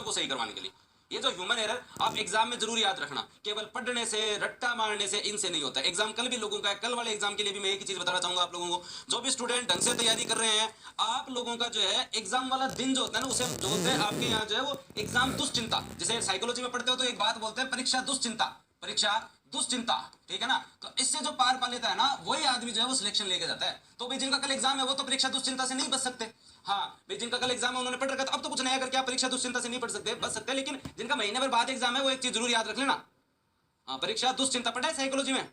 को सही करवाने के लिए। ये जो ह्यूमन एरर आप एग्जाम में जरूर याद रखना, केवल पढ़ने से रट्टा मारने से इनसे नहीं होता। एग्जाम कल भी लोगों का है, कल वाले एग्जाम के लिए भी मैं एक ही चीज बताना चाहूंगा आप लोगों को, जो भी स्टूडेंट ढंग से तैयारी कर रहे हैं, आप लोगों का जो है एग्जाम वाला दिन जो होता है ना, उसे जो होते हैं आपके यहाँ जो है वो एग्जाम दुश्चिंता, जैसे साइकोलॉजी में पढ़ते हो तो एक बात बोलते हैं परीक्षा दुश्चिंता, परीक्षा दुश्चिंता, ठीक है ना। तो इससे जो पार पा लेता है ना, वही आदमी जो है वो सिलेक्शन लेके जाता है। तो भाई जिनका कल एग्जाम है वो तो परीक्षा दुश्चिंता से नहीं बच सकते। हाँ भाई जिनका कल एग्जाम है उन्होंने पढ़ रखा, तो अब तो कुछ नया करके आप परीक्षा दुश्चिंता से नहीं पढ़ सकते, बच सकते। लेकिन जिनका महीने भर बाद एग्जाम है वो एक चीज जरूर याद रख लेना, हाँ परीक्षा दुश्चिंता पढ़ा है साइकोलॉजी में।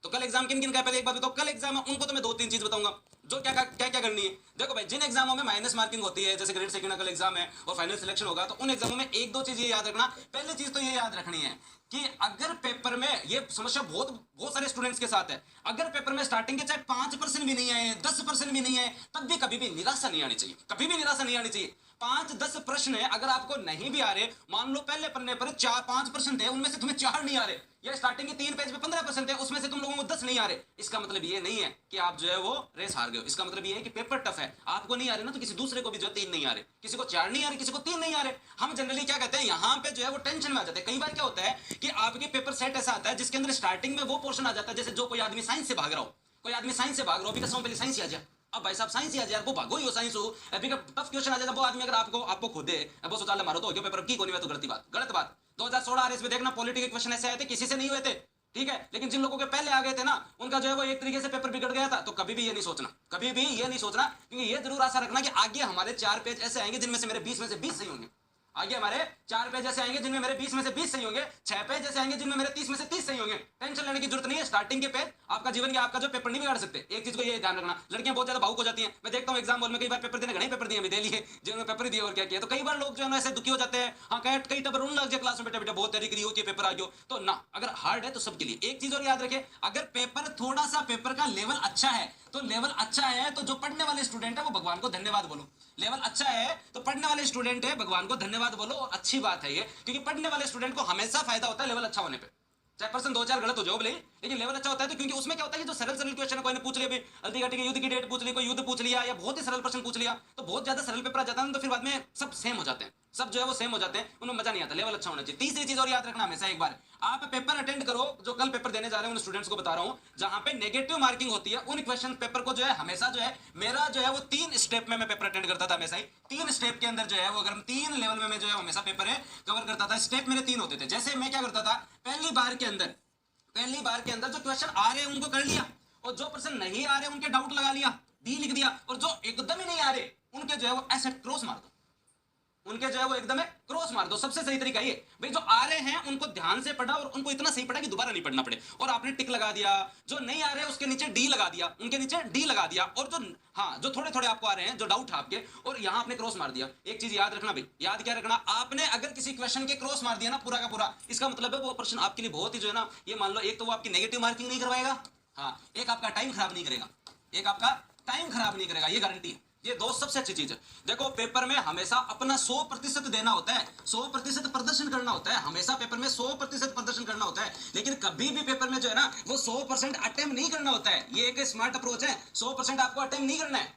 तो कल एग्जाम किन किन का, पहले एक बात बताओ, कल एग्जाम है उनको तो मैं दो तीन चीज बताऊंगा जो क्या क्या क्या करनी है। देखो भाई जिन एग्जामों में माइनस मार्किंग होती है, जैसे ग्रेड सेकंड का कल एग्जाम है और फाइनल सिलेक्शन होगा, तो उन एग्जामों में एक दो चीज ये याद रखना। पहली चीज तो ये याद रखनी है कि अगर पेपर में, ये समस्या बहुत सारे स्टूडेंट्स के साथ है, अगर पेपर में स्टार्टिंग के चाहे 5% भी नहीं आए, 10% भी नहीं आए, तब भी कभी भी निराशा नहीं आनी चाहिए, कभी भी निराशा नहीं आनी चाहिए। 5-10 प्रश्न है, अगर आपको नहीं भी आ रहे, मान लो पहले पन्ने पर 4-5% है, उनमें से तुम्हें 4 नहीं आ रहे, या स्टार्टिंग के 3 पेज पे 15% है, उसमें से तुम लोगों को 10 नहीं आ रहे, इसका मतलब ये नहीं है कि आप जो है वो रेस हार गए हो। इसका मतलब ये है कि पेपर टफ है, आपको नहीं आ रहे ना, तो किसी दूसरे को भी जो 3 नहीं आ रहे, किसी को 4 नहीं आ रहे, किसी को 3 नहीं आ रहे। हम जनरली क्या कहते हैं, यहाँ पे जो है वो टेंशन में आ जाते हैं। कई बार क्या होता है कि आपके पेपर सेट ऐसा आता है जिसके अंदर स्टार्टिंग में वो पोर्शन आ जाता है, जैसे जो कोई आदमी साइंस से भाग रहा हो, कोई आदमी साइंस से भाग रहा हो, अभी कसम पहले साइंस ही आ जाए, अब भाई साहब साइंस ही आ जाए, वो भागो ही हो साइंस हो, अभी का टफ क्वेश्चन आ जाता है, वो आदमी अगर आपको खुद है वो शौचालय मारो तो हो गया पेपर की कोनी में, तो गलत बात 2016 आरएस में देखना पॉलिटी के क्वेश्चन ऐसे आए थे, किसी से नहीं हुए थे, ठीक है। लेकिन जिन लोगों के पहले आ गए थे ना, उनका जो है वो एक तरीके से पेपर बिगड़ गया था। तो कभी भी ये नहीं सोचना, कभी भी ये नहीं सोचना, क्योंकि ये जरूर आशा रखना कि आगे हमारे 4 पेज ऐसे आएंगे जिनमें से मेरे 20 में से 20 सही होंगे, आगे हमारे 4 पेज ऐसे आएंगे जिनमें मेरे 20 में से 20 सही होंगे, 6 पेज ऐसे आएंगे जिनमें मेरे 30 में से 30 सही होंगे। टेंशन लेने की जरूरत नहीं है, स्टार्टिंग के पेज आपका जीवन के आपका जो पेपर नहीं बिगाड़ सकते। एक चीज को ये ध्यान रखना, लड़कियां बहुत ज्यादा भावुक हो जाती हैं, मैं देखता हूं एग्जाम हॉल में कई बार पेपर देने, घने पेपर दिए, दे लिए जिन्होंने पेपर दिए और क्या किया, तो कई बार लोग जो है ऐसे दुखी हो जाते हैं, हाँ कई टबर उन लग जाए क्लास में, बेटा बेटा बहुत तैयारी करी हो कि पेपर आ गया, तो ना, अगर हार्ड है तो सबके लिए। एक चीज और याद रखे, अगर पेपर थोड़ा सा पेपर का लेवल अच्छा है, तो लेवल अच्छा है तो जो पढ़ने वाले स्टूडेंट है वो भगवान को धन्यवाद बोलो। लेवल अच्छा है तो पढ़ने वाले स्टूडेंट है भगवान को धन्यवाद बोलो, और अच्छी बात है ये, क्योंकि पढ़ने वाले स्टूडेंट को हमेशा फायदा होता है लेवल अच्छा होने पे, चाहे पर्सन 2-4 गलत हो जाओ भले, लेकिन लेवल अच्छा होता है। तो क्योंकि उसमें क्या होता है, जो सरल सरल क्वेश्चन कोई ने पूछ लिया, हल्दी घाटी के युद्ध की डेट पूछ ली, कोई युद्ध पूछ लिया, या बहुत ही सरल प्रश्न पूछ लिया, तो बहुत ज्यादा सरल पेपर आ जाता है, तो फिर बाद में सब सेम हो जाते हैं, सब जो है वो सेम हो जाते हैं, उनमें मजा नहीं आता, लेवल अच्छा होना चाहिए। तीसरी चीज और याद रखना हमेशा, एक बार आप पेपर अटेंड करो, जो कल पेपर देने जा रहे हैं उन स्टूडेंट्स को बता रहा हूं, जहां पे नेगेटिव मार्किंग होती है, उन क्वेश्चन पेपर को जो है हमेशा जो है, मेरा जो है वो 3 स्टेप में मैं पेपर अटेंड करता था हमेशा ही। 3 स्टेप के अंदर जो है वो, अगर 3 लेवल में मैं जो है हमेशा पेपर है कवर करता था। स्टेप मेरे 3 होते थे। जैसे मैं क्या करता था, पहली बार के अंदर जो क्वेश्चन आ रहे हैं उनको कर लिया, और जो प्रश्न नहीं आ रहे उनके डाउट लगा लिया, डी लिख दिया, और जो एकदम ही नहीं आ रहे उनके जो है वो ऐसे क्रॉस मार दो, उनके जो है वो एकदम क्रॉस मार दो। सबसे सही तरीका ये भाई, जो आ रहे हैं उनको ध्यान से पढ़ा और उनको इतना सही पढ़ा कि दोबारा नहीं पढ़ना पड़े, और आपने टिक लगा दिया। जो नहीं आ रहे उसके नीचे डी लगा दिया, उनके नीचे डी लगा दिया, और जो हाँ जो थोड़े थोड़े आपको आ रहे हैं, जो डाउट है आपके, और यहां आपने क्रॉस मार दिया। एक चीज याद रखना भाई, याद क्या रखना, आपने अगर किसी क्वेश्चन के क्रॉस मार दिया ना पूरा का पूरा, इसका मतलब है वो प्रश्न आपके लिए बहुत ही जो है ना, ये मान लो एक तो वो आपकी नेगेटिव मार्किंग नहीं करवाएगा, हाँ एक आपका टाइम खराब नहीं करेगा, एक आपका टाइम खराब नहीं करेगा, ये गारंटी है। ये दो सबसे अच्छी चीज है। देखो पेपर में हमेशा अपना 100% देना होता है, 100% प्रदर्शन करना होता है, हमेशा पेपर में 100% प्रदर्शन करना होता है, लेकिन कभी भी पेपर में जो है ना वो 100% अटेम्प्ट नहीं करना होता है। ये एक स्मार्ट अप्रोच है, 100% आपको अटेम्प्ट नहीं करना है,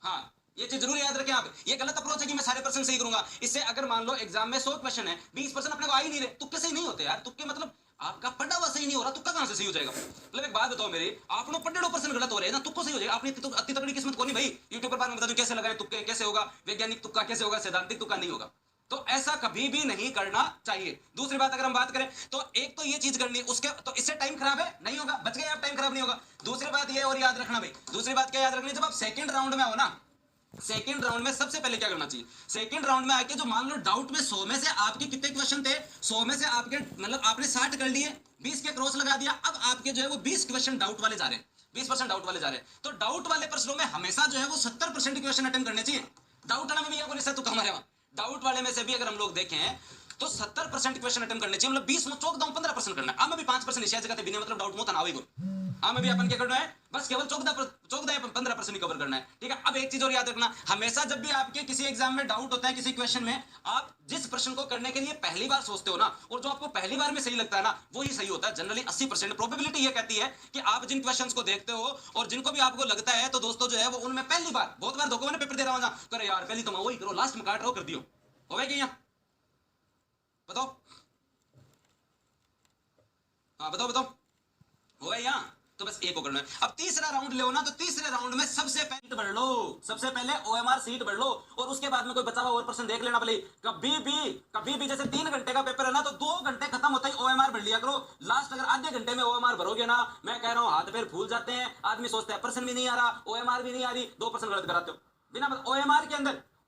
हाँ ये चीज जरूर याद रखें आप। ये गलत अप्रोच है कि मैं सारे प्रश्न सही करूंगा। इससे अगर मान लो एग्जाम में 100 क्वेश्चन है, 20% अपने को आ ही नहीं रहे, तुक्के सही नहीं होते यार। तुक्के मतलब आपका पढ़ा हुआ सही नहीं हो रहा, तुक्का कहां से सही हो जाएगा। मतलब एक बात बताओ मेरी, आप लोग 15% गलत हो रहे हैं ना, तुक्को सही हो जाएगा। आपने अति तगड़ी किस्मत को नहीं भाई, यूट्यूब पर बाद में बता दूं कैसे लगाए तुक्के, कैसे होगा वैज्ञानिक तुक्का, कैसे होगा सैद्धांतिक तुक्का, नहीं होगा। तो ऐसा कभी भी नहीं करना चाहिए। दूसरी बात अगर हम बात करें तो एक तो ये चीज करनी है, उसके तो इससे टाइम खराब है नहीं होगा, बच गए आप, टाइम खराब नहीं होगा। दूसरी बात ये और याद रखना भाई, दूसरी बात क्या याद रखनी, जब आप सेकंड राउंड में हो ना, सेकंड राउंड में सबसे पहले क्या करना चाहिए, सेकंड राउंड में आके जो मान लो डाउट में 100 में से आपके कितने क्वेश्चन थे, 100 में से आपके मतलब आपने 60 कर लिए, 20 के क्रॉस लगा दिया, अब आपके जो है वो 20 क्वेश्चन डाउट वाले जा रहे हैं, 20% डाउट वाले जा रहे हैं। तो डाउट वाले प्रश्नों में हमेशा जो है वो 70% क्वेश्चन अटेम्प्ट करने चाहिए। डाउट वाला में भी आपको निश्चित हमारे वहां डाउट वाले में से भी अगर हम लोग देखें तो 70% क्वेश्चन अटेम्प्ट करने चाहिए, मतलब 20 में चौक दाऊं 15% करना है। अब मैं भी 5% इसी जगह बिना मतलब डाउट मोता ना आवेगो, हाँ मैं भी अपन क्या करना है, बस केवल 15% कवर करना है, ठीक है। अब एक चीज और याद रखना, हमेशा जब भी आपके किसी एग्जाम में डाउट होता है किसी क्वेश्चन में, आप जिस प्रश्न को करने के लिए पहली बार सोचते हो ना, और जो आपको पहली बार में सही लगता है ना, वो ही सही होता है। जनरली 80% प्रोबेबिलिटी ये कहती है कि आप जिन क्वेश्चंस को देखते हो और जिनको भी आपको लगता है, तो दोस्तों जो है वो उनमें पहली बार, बहुत बार धोखे में पेपर दे रहा हूं, करे यार पहली तो मैं वही करो, लास्ट में काट रहा हो कर दियो, हो गया कि यहाँ बताओ। हाँ बताओ बताओ, हो गया यहाँ? तो बस एक को करना है। अब तीसरा राउंड ले ना, तो तीसरे राउंड में सबसे पहले भर लो, सबसे पहले ओएमआर सीट भर लो, और उसके बाद में कोई बचा हुआ और पर्सन देख लेना भले। कभी भी जैसे 3 घंटे का पेपर है ना, तो 2 घंटे खत्म होता ही ओएमआर भर लिया करो। लास्ट अगर आधे घंटे में ओएमआर भरोगे ना, मैं कह रहा हूं हाथ पैर फूल जाते हैं, आदमी सोचता है पर्सन भी नहीं आ रहा, ओएमआर भी नहीं आ रही, 2% गलत कराते हो बिना।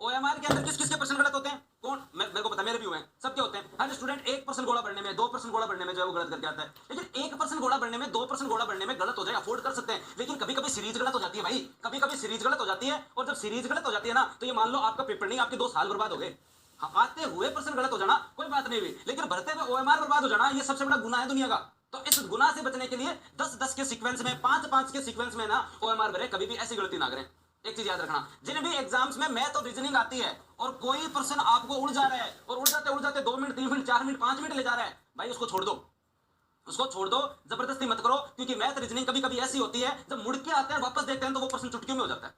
ओएमआर के अंदर किस किस के पर्सन गलत होते हैं? कौन? मेरे को पता, मेरे भी हुए हैं, सबके होते हैं। हर स्टूडेंट 1% गोला बढ़ने में, 2% गोला बढ़ने में जो है वो गलत करके आता है। लेकिन 1% गोला बढ़ने में, 2% गोला बढ़ने में गलत हो जाए, अफोर्ड कर सकते हैं। लेकिन कभी कभी सीरीज गलत हो जाती है भाई, कभी कभी सीरीज गलत हो जाती है। और जब सीरीज गलत हो जाती है ना, तो ये मान लो आपका पेपर नहीं, आपके 2 साल बर्बाद हो गए। हाँ, आते हुए पर्सन गलत हो जाना कोई बात नहीं हुई, लेकिन भरते हुए ओएमआर बर्बाद हो जाना, ये सबसे बड़ा गुनाह है दुनिया का। तो इस गुनाह से बचने के लिए 10-10 के सीक्वेंस में, 5-5 के सीक्वेंस में ना ओएमआर भरे, कभी भी ऐसी गलती ना करें। एक चीज याद रखना, जिन भी एग्जाम्स में मैथ और रीजनिंग आती है और कोई पर्सन आपको उड़ जा रहा है और उड़ जाते 2 मिनट, 3 मिनट, 4 मिनट, 5 मिनट ले जा रहा है, भाई उसको छोड़ दो, उसको छोड़ दो, जबरदस्ती मत करो। क्योंकि मैथ रीजनिंग कभी कभी ऐसी होती है, जब मुड़ के आते हैं वापस देखते हैं तो वो पर्सन चुटकियों में हो जाता है।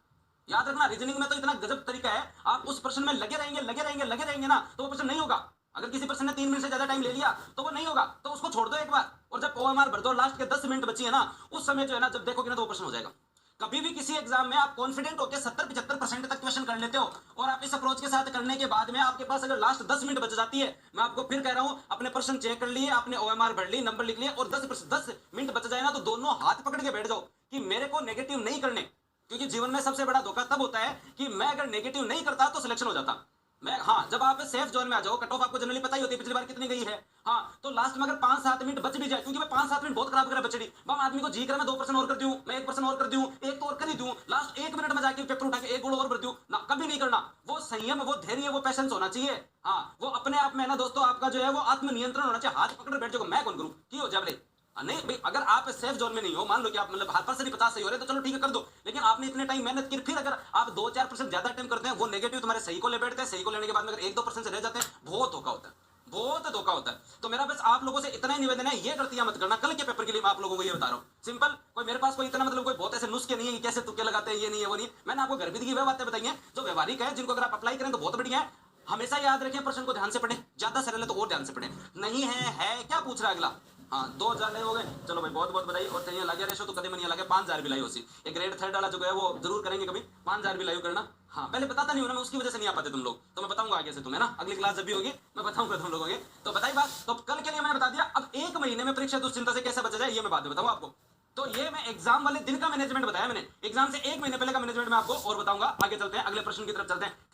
याद रखना, रीजनिंग में तो इतना गजब तरीका है, आप उस पर्सन में लगे रहेंगे ना, तो वो पर्सन नहीं होगा। अगर किसी पर्सन ने 3 मिनट से ज्यादा टाइम ले लिया तो वो नहीं होगा, तो उसको छोड़ दो एक बार। और जब ओएमआर भर दो, लास्ट के 10 मिनट बची है ना, उस समय जो है ना, जब देखोगे ना तो वो पर्सन हो जाएगा। कभी भी किसी एग्जाम में आप कॉन्फिडेंट होकर 70-75% तक क्वेश्चन कर लेते हो, और आप इस अप्रोच के साथ करने के बाद में आपके पास अगर लास्ट 10 मिनट बच जाती है, मैं आपको फिर कह रहा हूं, अपने प्रश्न चेक कर लिए, आपने ओएमआर भर ली, नंबर लिख लिए, और 10 मिनट बच जाए ना, तो दोनों हाथ पकड़ के बैठ जाओ कि मेरे को नेगेटिव नहीं करने। क्योंकि जीवन में सबसे बड़ा धोखा तब होता है कि मैं अगर नेगेटिव नहीं करता तो सिलेक्शन हो जाता। मैं, हाँ, जब आप सेफ जोन में आ जाओ, कट ऑफ आपको जनरली पता ही होती है पिछली बार कितनी गई है। हाँ, तो लास्ट में अगर 5-7 मिनट बच भी जाए, क्योंकि मैं 5-7 मिनट बहुत खराब कर बचड़ी, मैं आदमी को जी कर मैं 2% और कर दूं, मैं 1% और कर दूं, एक तो और कर ही दूं, लास्ट 1 मिनट में जाके पेपर उठा के 1 गोल और भर दूं ना, कभी नहीं करना। वो संयम, वो धैर्य, वो पैशंस होना चाहिए। हाँ, वो अपने आप में ना दोस्तों, आपका जो है वो आत्मनियंत्रण होना चाहिए। हाथ पकड़ बैठ जाओ, मैं कौन करूं की हो जाए नहीं भाई। अगर आप सेफ जोन में नहीं हो, मान लो कि आप मतलब हाथ पर से 50 सही हो रहे, तो चलो ठीक है कर दो, लेकिन आपने इतने टाइम मेहनत की, फिर अगर आप 2-4% ज्यादा टाइम करते हैं, वो नेगेटिव तुम्हारे सही को ले बैठते हैं, सही को लेने के बाद में अगर 1-2% से रह जाते हैं, बहुत धोखा होता है, बहुत धोखा होता है। तो मेरा बस आप लोगों से इतना ही निवेदन है, ये गलतियां मत करना। कल के पेपर के लिए मैं आप लोगों को ये बता रहा हूं, सिंपल। कोई मेरे पास कोई इतना मतलब कोई बहुत ऐसे नुस्खे नहीं है कि कैसे तुक्के लगाते हैं, ये नहीं है वो नहीं। मैंने आपको घर भी की बातें बताई हैं जो व्यवहारिक है, जिनको अगर आप अप्लाई करें तो बहुत बढ़िया है। हमेशा याद रखें, प्रश्न को ध्यान से पढ़ें, ज्यादा सरल है तो और ध्यान से पढ़ें। नहीं है क्या पूछ रहा है अगला? हाँ, 2000 हो गए, चलो भाई बहुत बहुत बधाई। और कहीं लगे रेशो तो कदम नहीं लगे, 5000 भी लाइव होती है। ग्रेड 3 वाला जो है वो जरूर करेंगे कभी, 5000 भी लाइव करना। हाँ, पहले बताता नहीं हूं ना मैं, उसकी वजह से नहीं आ पाते तुम लोग, तो मैं बताऊंगा आगे से तुम्हें ना, अगली क्लास जब भी होगी मैं बताऊंगा तुम लोगों के। तो बताई बात, तो कल के लिए मैंने बता दिया। अब 1 महीने में परीक्षा दुश्चिंता से कैसे बचा जाए, ये मैं बाद में बताऊंगा आपको। तो ये मैं एग्जाम वाले दिन का मैनेजमेंट बताया मैंने, एग्जाम से 1 महीने पहले का मैनेजमेंट मैं आपको और बताऊंगा। आगे चलते हैं, अगले प्रश्न की तरफ चलते हैं।